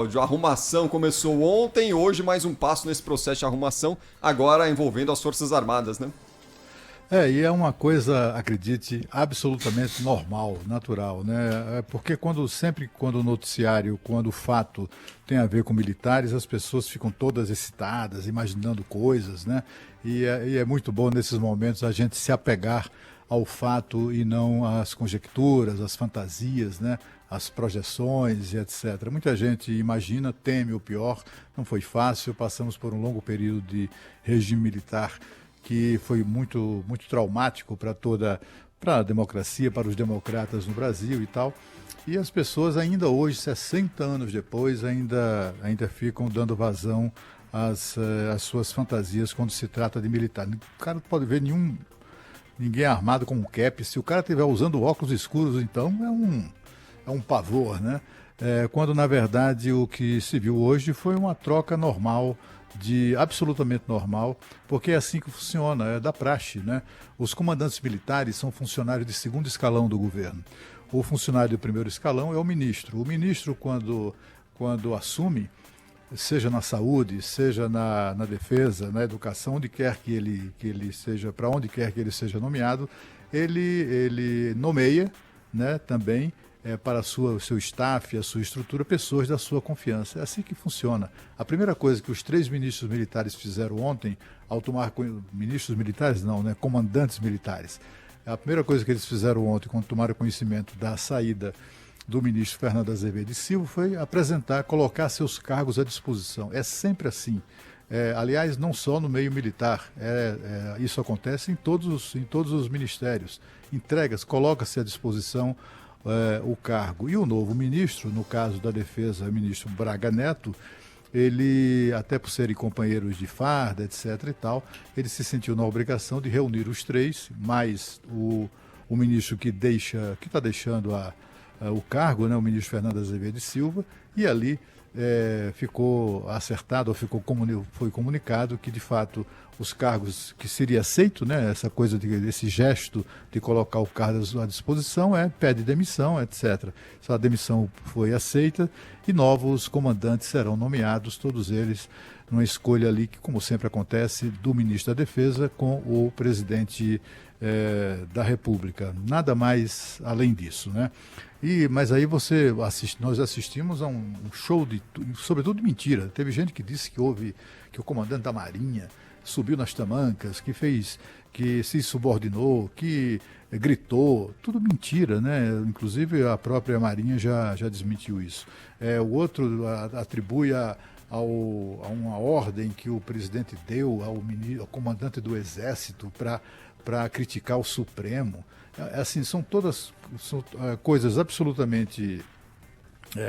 A arrumação começou ontem, hoje mais um passo nesse processo de arrumação, agora envolvendo as Forças Armadas, né? E é uma coisa, acredite, absolutamente normal, natural, né? Porque sempre quando o noticiário, quando o fato tem a ver com militares, as pessoas ficam todas excitadas, imaginando coisas, né? E é muito bom nesses momentos a gente se apegar ao fato e não às conjecturas, às fantasias, né? As projeções e etc. Muita gente imagina, teme o pior, não foi fácil, passamos por um longo período de regime militar que foi muito traumático para a democracia, para os democratas no Brasil e tal. E as pessoas ainda hoje, 60 anos depois, ainda ficam dando vazão às suas fantasias quando se trata de militar. O cara não pode ver ninguém armado com um cap. Se o cara estiver usando óculos escuros, então é um pavor, né? Quando na verdade o que se viu hoje foi uma troca normal, absolutamente normal, porque é assim que funciona, é da praxe, né? Os comandantes militares são funcionários de segundo escalão do governo. O funcionário de primeiro escalão é o ministro. O ministro, quando assume, seja na saúde, seja na defesa, na educação, onde quer que ele seja, para onde quer que ele seja nomeado, ele nomeia, né, também para o seu staff, a sua estrutura, pessoas da sua confiança. É assim que funciona. A primeira coisa que os 3 ministros militares fizeram ontem, ao tomar ministros militares não, né, comandantes militares. A primeira coisa que eles fizeram ontem, quando tomaram conhecimento da saída do ministro Fernando Azevedo e Silva, foi colocar seus cargos à disposição. É sempre assim. Aliás, não só no meio militar, isso acontece em todos os ministérios. Entregas, coloca-se à disposição o cargo. E o novo ministro, no caso da Defesa, o ministro Braga Neto, ele, até por serem companheiros de farda, etc. e tal, ele se sentiu na obrigação de reunir os 3, mais o ministro que está deixando o cargo, né, o ministro Fernando Azevedo e Silva, e ali ficou acertado, foi comunicado que, de fato, os cargos que seria aceito, né, esse gesto de colocar o cargo à disposição, pede demissão, etc. Essa demissão foi aceita e novos comandantes serão nomeados, todos eles numa escolha ali que, como sempre acontece, do ministro da Defesa com o presidente da República. Nada mais além disso, né? Mas aí nós assistimos a um show sobretudo de mentira. Teve gente que disse que o comandante da Marinha subiu nas tamancas, que se subordinou, que gritou, tudo mentira, né? Inclusive a própria Marinha já desmentiu isso. O outro atribui a uma ordem que o presidente deu ao comandante do Exército para criticar o Supremo. Assim, são coisas absolutamente,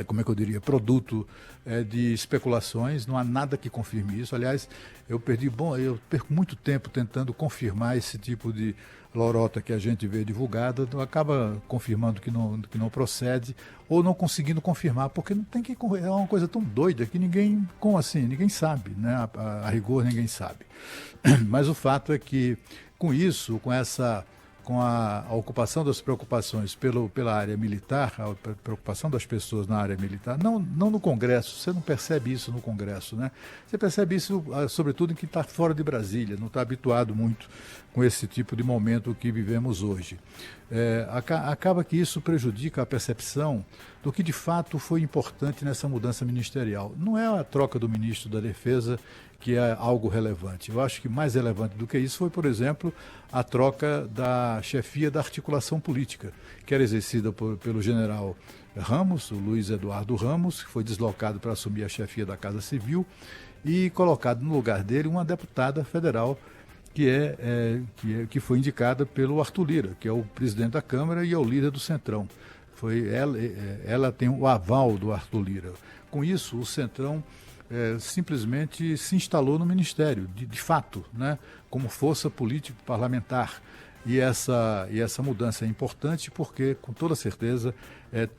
como é que eu diria, produto de especulações, não há nada que confirme isso. Aliás, eu perco muito tempo tentando confirmar esse tipo de lorota que a gente vê divulgada, acaba confirmando que não procede, ou não conseguindo confirmar, porque não tem é uma coisa tão doida que como assim? Ninguém sabe, né? A rigor ninguém sabe. Mas o fato é que, com isso, com a ocupação das preocupações pela área militar, a preocupação das pessoas na área militar, não no Congresso, você não percebe isso no Congresso, né? Você percebe isso, sobretudo, em quem está fora de Brasília, não está habituado muito com esse tipo de momento que vivemos hoje. Acaba que isso prejudica a percepção do que de fato foi importante nessa mudança ministerial. Não é a troca do ministro da Defesa que é algo relevante. Eu acho que mais relevante do que isso foi, por exemplo, a troca da chefia da articulação política, que era exercida pelo general Ramos, o Luiz Eduardo Ramos, que foi deslocado para assumir a chefia da Casa Civil, e colocado no lugar dele uma deputada federal que foi indicada pelo Arthur Lira, que é o presidente da Câmara e é o líder do Centrão. Ela tem o aval do Arthur Lira. Com isso, o Centrão simplesmente se instalou no Ministério, de fato, né, como força político-parlamentar. E essa mudança é importante porque, com toda certeza,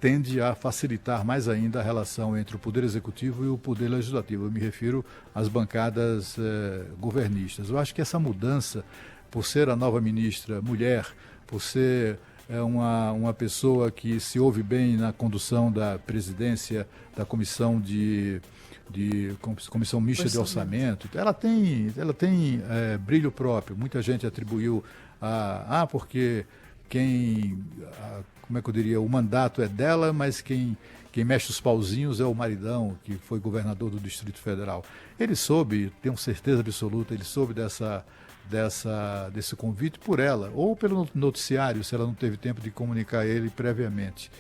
tende a facilitar mais ainda a relação entre o Poder Executivo e o Poder Legislativo. Eu me refiro às bancadas governistas. Eu acho que essa mudança, por ser a nova ministra mulher, por ser é uma pessoa que se ouve bem na condução da presidência da comissão comissão mista de orçamento. Ela tem brilho próprio. Muita gente atribuiu porque como é que eu diria, o mandato é dela, mas quem mexe os pauzinhos é o maridão, que foi governador do Distrito Federal. Ele soube, tenho certeza absoluta, ele soube desse convite por ela, ou pelo noticiário, se ela não teve tempo de comunicar ele previamente.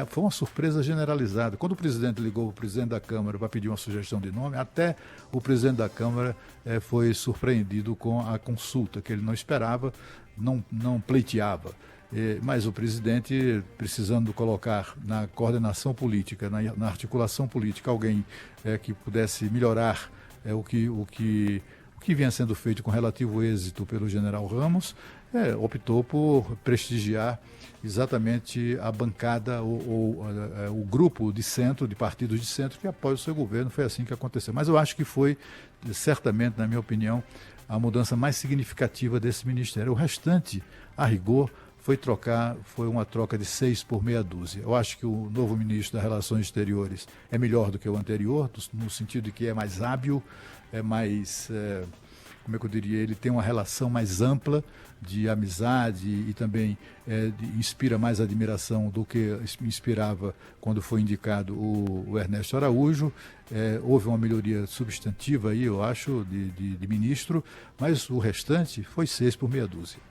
Foi uma surpresa generalizada. Quando o presidente ligou para o presidente da Câmara para pedir uma sugestão de nome, até o presidente da Câmara foi surpreendido com a consulta, que ele não esperava, não pleiteava. Mas o presidente, precisando colocar na coordenação política, na articulação política, alguém que pudesse melhorar o que vinha sendo feito com relativo êxito pelo general Ramos, optou por prestigiar exatamente a bancada ou o grupo de centro, de partidos de centro que apoia o seu governo. Foi assim que aconteceu. Mas eu acho que foi, certamente, na minha opinião, a mudança mais significativa desse ministério. O restante, a rigor, foi uma troca de 6 por meia dúzia. Eu acho que o novo ministro das Relações Exteriores é melhor do que o anterior, no sentido de que é mais hábil, é mais, como é que eu diria, ele tem uma relação mais ampla de amizade e também inspira mais admiração do que inspirava quando foi indicado o Ernesto Araújo. Houve uma melhoria substantiva aí, eu acho, de ministro, mas o restante foi 6 por meia dúzia.